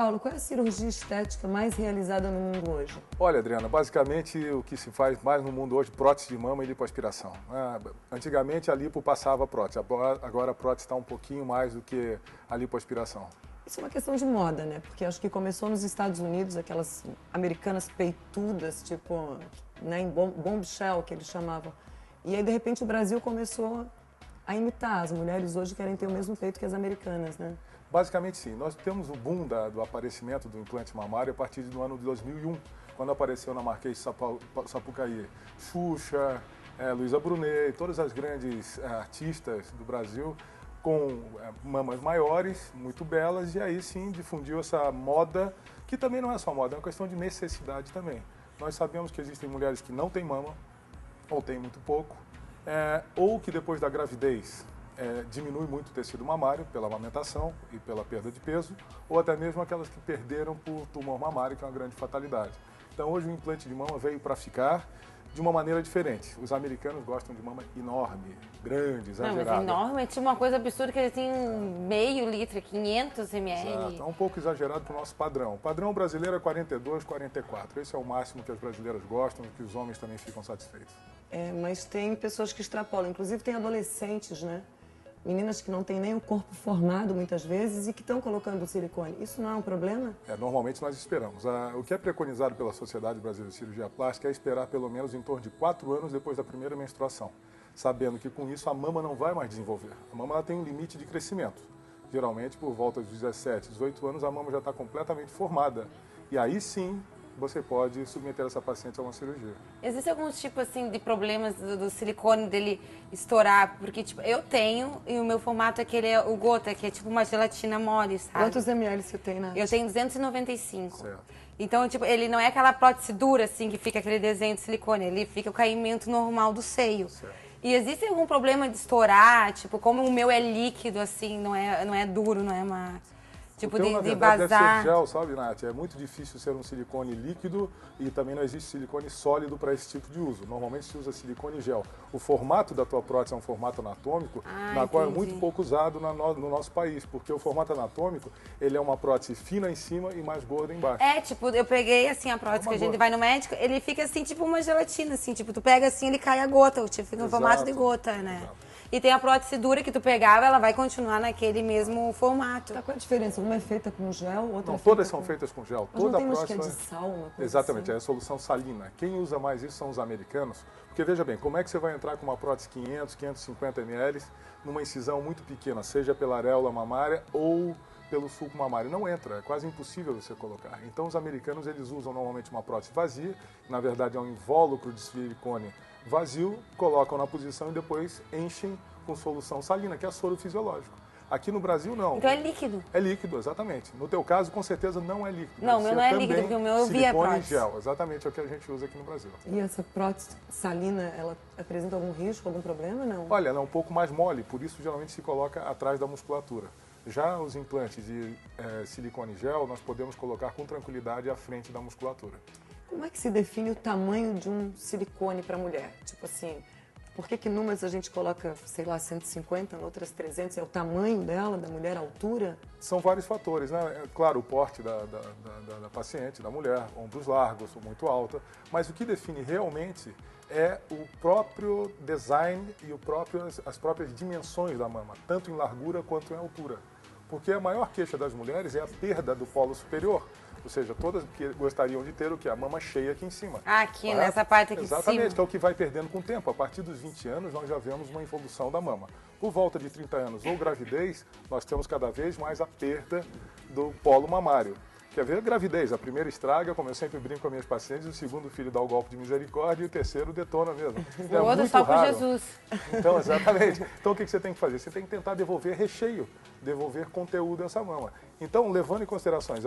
Paulo, qual é a cirurgia estética mais realizada no mundo hoje? Olha, Adriana, basicamente o que se faz mais no mundo hoje, prótese de mama e lipoaspiração. Antigamente a lipo passava a prótese, agora a prótese está um pouquinho mais do que a lipoaspiração. Isso é uma questão de moda, né? Porque acho que começou nos Estados Unidos, aquelas americanas peitudas, tipo, né, em bombshell, que eles chamavam. E aí, de repente, o Brasil começou a imitar. As mulheres hoje querem ter o mesmo peito que as americanas, né? Basicamente, sim. Nós temos o boom do aparecimento do implante mamário a partir do ano de 2001, quando apareceu na Marquês de Sapucaí Xuxa, Luísa Brunet, todas as grandes artistas do Brasil com mamas maiores, muito belas, e aí sim difundiu essa moda, que também não é só moda, é uma questão de necessidade também. Nós sabemos que existem mulheres que não têm mama, ou têm muito pouco, ou que depois da gravidez diminui muito o tecido mamário pela amamentação e pela perda de peso, ou até mesmo aquelas que perderam por tumor mamário, que é uma grande fatalidade. Então hoje o implante de mama veio para ficar de uma maneira diferente. Os americanos gostam de mama enorme, grande, exagerada. Não, mas enorme é tipo uma coisa absurda que ele tem meio litro, 500 ml. Exato, é um pouco exagerado para o nosso padrão. O padrão brasileiro é 42, 44. Esse é o máximo que as brasileiras gostam e que os homens também ficam satisfeitos. Mas tem pessoas que extrapolam, inclusive tem adolescentes, né? Meninas que não têm nem o corpo formado muitas vezes e que estão colocando silicone. Isso não é um problema? Normalmente nós esperamos. O que é preconizado pela Sociedade Brasileira de Cirurgia Plástica é esperar pelo menos em torno de 4 anos depois da primeira menstruação, sabendo que com isso a mama não vai mais desenvolver. A mama ela tem um limite de crescimento. Geralmente, por volta dos 17, 18 anos, a mama já está completamente formada. E aí sim, você pode submeter essa paciente a uma cirurgia. Existe algum tipo assim de problemas do silicone dele estourar? Porque tipo, eu tenho e o meu formato é aquele o gota, que é tipo uma gelatina mole, sabe? Quantos ml você tem, né? Eu tenho 295. Certo. Então, tipo, ele não é aquela prótese dura assim que fica aquele desenho de silicone, ele fica o caimento normal do seio. Certo. E existe algum problema de estourar? Tipo, como o meu é líquido assim, não é duro, não é uma tipo na de verdade, deve vazar. ser gel, sabe, Nath? É muito difícil ser um silicone líquido e também não existe silicone sólido para esse tipo de uso. Normalmente se usa silicone gel. O formato da tua prótese é um formato anatômico, na qual é muito pouco usado no nosso país, porque o formato anatômico, ele é uma prótese fina em cima e mais gorda embaixo. Tipo, eu peguei assim a prótese que a gente vai no médico, ele fica assim, tipo uma gelatina, assim, tipo, tu pega assim, ele cai a gota, tipo, fica no formato de gota, né? Exato. E tem a prótese dura que tu pegava, ela vai continuar naquele mesmo formato. Tá, qual a diferença? Uma é feita com gel, outra Não, é feita todas são com... feitas com gel. Mas Toda não tem prótese que é de sal, uma coisa Exatamente, assim? é a solução salina. Quem usa mais isso são os americanos, porque veja bem, como é que você vai entrar com uma prótese 500, 550 ml numa incisão muito pequena, seja pela areola mamária ou pelo sulco mamário? Não entra, é quase impossível você colocar. Então os americanos eles usam normalmente uma prótese vazia, na verdade é um invólucro de silicone vazio, colocam na posição e depois enchem com solução salina, que é soro fisiológico. Aqui no Brasil, não. Então é líquido? É líquido, exatamente. No teu caso, com certeza, não é líquido. Não, o meu não é líquido, porque o meu eu vi a prótese. Silicone gel, exatamente é o que a gente usa aqui no Brasil. E essa prótese salina, ela apresenta algum risco, algum problema, não? Olha, ela é um pouco mais mole, por isso geralmente se coloca atrás da musculatura. Já os implantes de silicone gel, nós podemos colocar com tranquilidade à frente da musculatura. Como é que se define o tamanho de um silicone para mulher? Tipo assim, por que números a gente coloca, sei lá, 150, outras 300? É o tamanho dela, da mulher, a altura? São vários fatores, né? Claro, o porte da paciente, da mulher, ombros largos ou muito alta, mas o que define realmente é o próprio design e as próprias dimensões da mama, tanto em largura quanto em altura. Porque a maior queixa das mulheres é a perda do polo superior. Ou seja, todas que gostariam de ter o quê? A mama cheia aqui em cima. Aqui, nessa parte aqui de cima. Exatamente, que é o que vai perdendo com o tempo. A partir dos 20 anos, nós já vemos uma evolução da mama. Por volta de 30 anos ou gravidez, nós temos cada vez mais a perda do polo mamário. Quer ver? Gravidez. A primeira estraga, como eu sempre brinco com as minhas pacientes, o segundo filho dá o golpe de misericórdia e o terceiro detona mesmo. O outro só por Jesus. Então, exatamente. Então, o que você tem que fazer? Você tem que tentar devolver recheio, devolver conteúdo a essa mama. Então, levando em consideração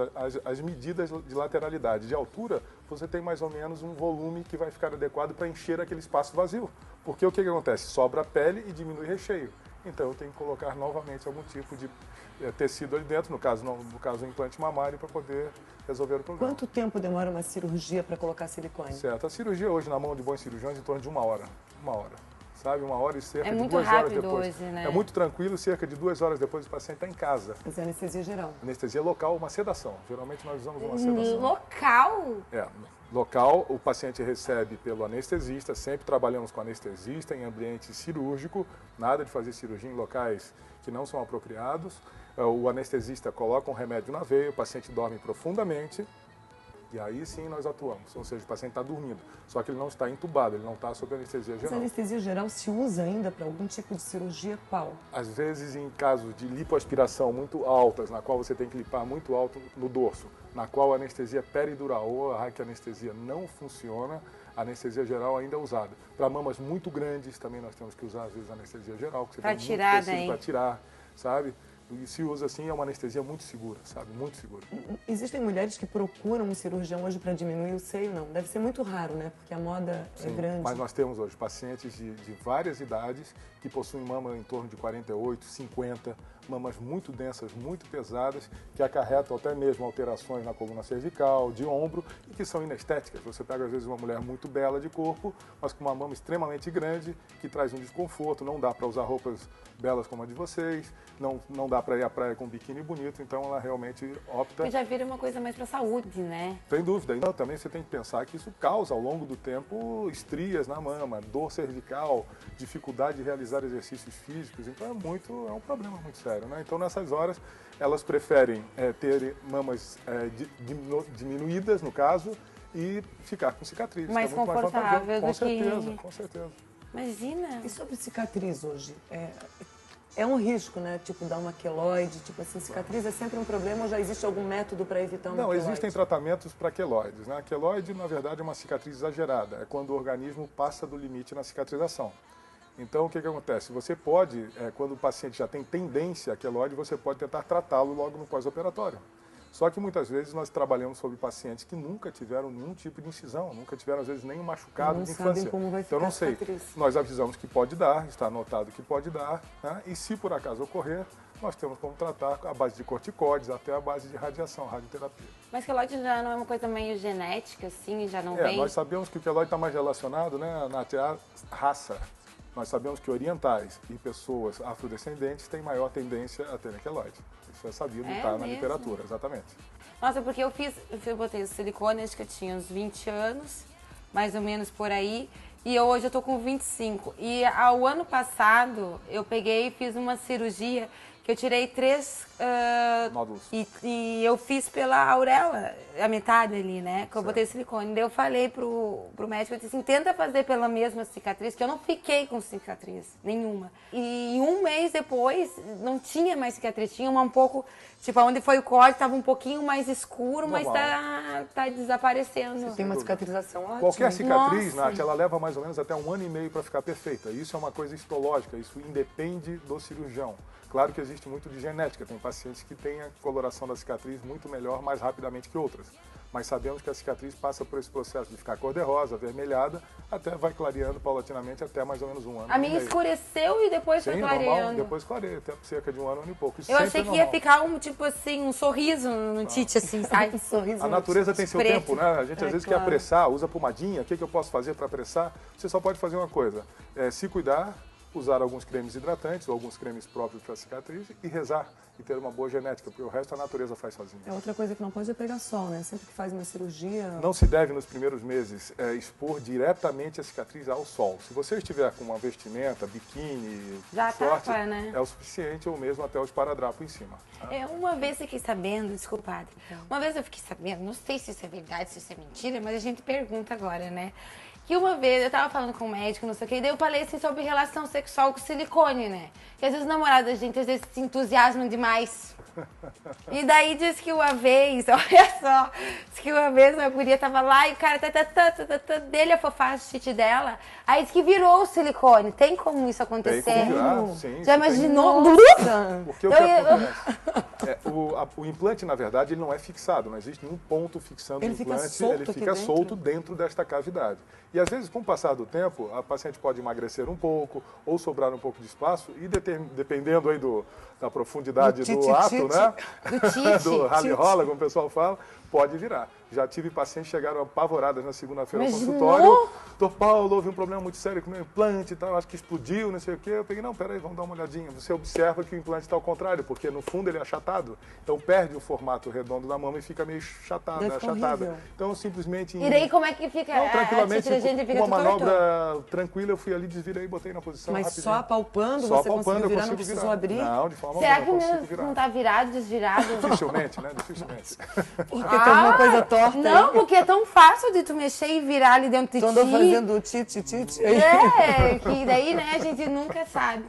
as medidas de lateralidade, de altura, você tem mais ou menos um volume que vai ficar adequado para encher aquele espaço vazio. Porque o que acontece? Sobra a pele e diminui recheio. Então, eu tenho que colocar novamente algum tipo de tecido ali dentro, no caso o implante mamário, para poder resolver o problema. Quanto tempo demora uma cirurgia para colocar silicone? Certo. A cirurgia hoje, na mão de bons cirurgiões, em torno de 1 hora. 1 hora. sabe? 1 hora e cerca de muito 2 horas rápido depois. hoje, né? É muito tranquilo, cerca de 2 horas depois o paciente está em casa. Mas é anestesia geral. Anestesia local, uma sedação. Geralmente nós usamos uma sedação. Local? Local, o paciente recebe pelo anestesista, sempre trabalhamos com anestesista em ambiente cirúrgico, nada de fazer cirurgia em locais que não são apropriados. O anestesista coloca um remédio na veia, o paciente dorme profundamente e aí sim nós atuamos. Ou seja, o paciente está dormindo, só que ele não está entubado, ele não está sob anestesia Mas geral. a anestesia geral se usa ainda para algum tipo de cirurgia qual? Às vezes em casos de lipoaspiração muito altas, na qual você tem que lipar muito alto no dorso, na qual a anestesia peridural ou a raquianestesia não funciona, a anestesia geral ainda é usada. Para mamas muito grandes também nós temos que usar às vezes a anestesia geral, que você tem tirar, muito tecido né? para tirar, sabe? E se usa assim, é uma anestesia muito segura, sabe? Muito segura. Existem mulheres que procuram um cirurgião hoje para diminuir o seio, não? Deve ser muito raro, né? Porque a moda é grande. Mas nós temos hoje pacientes de várias idades que possuem mama em torno de 48, 50, mamas muito densas, muito pesadas, que acarretam até mesmo alterações na coluna cervical, de ombro, e que são inestéticas. Você pega às vezes uma mulher muito bela de corpo, mas com uma mama extremamente grande, que traz um desconforto, não dá para usar roupas belas como a de vocês, não dá para ir à praia com um biquíni bonito, então ela realmente opta... Mas já vira uma coisa mais pra saúde, né? Sem dúvida. E também você tem que pensar que isso causa, ao longo do tempo, estrias na mama, dor cervical, dificuldade de realizar exercícios físicos. Então é um problema muito sério, né? Então, nessas horas, elas preferem ter mamas diminuídas, no caso, e ficar com cicatrizes. Mais que é muito confortável mais vantajoso. do Com que... certeza, com certeza. Imagina. E sobre cicatriz hoje? É um risco, né? Tipo, dar uma queloide, tipo assim, cicatriz é sempre um problema ou já existe algum método para evitar uma Não, queloide? existem tratamentos para queloides, né? A queloide, na verdade, é uma cicatriz exagerada. É quando o organismo passa do limite na cicatrização. Então, o que acontece? Você pode, quando o paciente já tem tendência a queloide, você pode tentar tratá-lo logo no pós-operatório. Só que muitas vezes nós trabalhamos sobre pacientes que nunca tiveram nenhum tipo de incisão, nunca tiveram, às vezes, nenhum machucado de infância. Como vai ficar então, não sei. cicatriz. Nós avisamos que pode dar, está anotado que pode dar, né? E se por acaso ocorrer, nós temos como tratar a base de corticóides até a base de radiação, radioterapia. Mas queloide já não é uma coisa meio genética, assim, já não vem? Nós sabemos que o queloide está mais relacionado, né, à raça. Nós sabemos que orientais e pessoas afrodescendentes têm maior tendência a terem queloide. Isso é sabido, está na literatura, exatamente. Nossa, porque eu botei o silicone, acho que eu tinha uns 20 anos, mais ou menos por aí, e hoje eu tô com 25. E ao ano passado, eu peguei e fiz uma cirurgia que eu tirei 3 nódulos. E eu fiz pela auréola, a metade ali, né? Que eu botei silicone. Daí eu falei pro médico, eu disse assim, tenta fazer pela mesma cicatriz, que eu não fiquei com cicatriz nenhuma. E 1 mês depois, não tinha mais cicatriz, tinha um pouco, tipo, onde foi o corte, tava um pouquinho mais escuro, mas tá desaparecendo. Tem uma cicatrização ótima. Qualquer cicatriz, Nossa. Nath, ela leva mais ou menos até 1 ano e meio para ficar perfeita. Isso é uma coisa histológica, isso independe do cirurgião. Claro que existe muito de genética, tem pacientes que têm a coloração da cicatriz muito melhor, mais rapidamente que outras. Mas sabemos que a cicatriz passa por esse processo de ficar cor-de-rosa, avermelhada, até vai clareando paulatinamente até mais ou menos 1 ano. A minha escureceu e depois foi clareando. Normal, depois clareia, até cerca de 1 ano e pouco. Isso Eu sempre achei é que ia normal. ficar tipo assim, um sorriso no Tite, assim, sabe? Sorriso A natureza tem seu preto. tempo, né? A gente às vezes quer apressar, usa pomadinha, o que eu posso fazer para apressar? Você só pode fazer uma coisa, se cuidar, usar alguns cremes hidratantes ou alguns cremes próprios para cicatriz e rezar e ter uma boa genética, porque o resto a natureza faz sozinha. É outra coisa que não pode é pegar sol, né? Sempre que faz uma cirurgia... Não se deve, nos primeiros meses, expor diretamente a cicatriz ao sol. Se você estiver com uma vestimenta, biquíni, Já short, tapa, né? é o suficiente, ou mesmo até o esparadrapo em cima. Uma vez eu fiquei sabendo, desculpada, uma vez eu fiquei sabendo, não sei se isso é verdade, se isso é mentira, mas a gente pergunta agora, né? Que uma vez eu tava falando com um médico, não sei o que, e daí eu falei assim sobre relação sexual com silicone, né? Que às vezes os namorados da gente às vezes se entusiasmam demais. E daí diz que uma vez, olha só, diz que uma vez uma guria tava lá e o cara dele afofar a chite dela, aí diz que virou o silicone. Tem como isso acontecer? Tem como virar, sim. Já imaginou? Nossa! Porque o que acontece? O implante, na verdade, ele não é fixado, não existe nenhum ponto fixando Ele o fica implante, solto ele aqui fica dentro? solto dentro desta cavidade. E às vezes, com o passar do tempo, a paciente pode emagrecer um pouco ou sobrar um pouco de espaço e dependendo aí da profundidade do ato, né? Do rally rola, como o pessoal fala, pode virar. Já tive pacientes que chegaram apavoradas na segunda-feira no consultório. Doutor Paulo, houve um problema muito sério com o meu implante e tal, acho que explodiu, não sei o quê. Eu peguei, não, peraí, vamos dar uma olhadinha. Você observa que o implante está ao contrário, porque no fundo ele é achatado, então perde o formato redondo da mama e fica meio achatado, Deve né? ficar Achatada. horrível. Então, simplesmente... E daí como é que fica? Não, tranquilamente, gente fica uma tudo torto. manobra tranquila, eu fui ali, desvirei, botei na posição Mas rapidinho. só apalpando Só você apalpando conseguiu eu virar, não consigo precisou virar. abrir? Não, de forma Será alguma, que eu o consigo meu virar. não tá virado, desvirado? Dificilmente, né? Dificilmente. Porque tem alguma coisa torta Não, aí. porque é tão fácil de tu mexer e virar ali dentro de Tu ti. andou fazendo tite. É, que daí, né, a gente nunca sabe.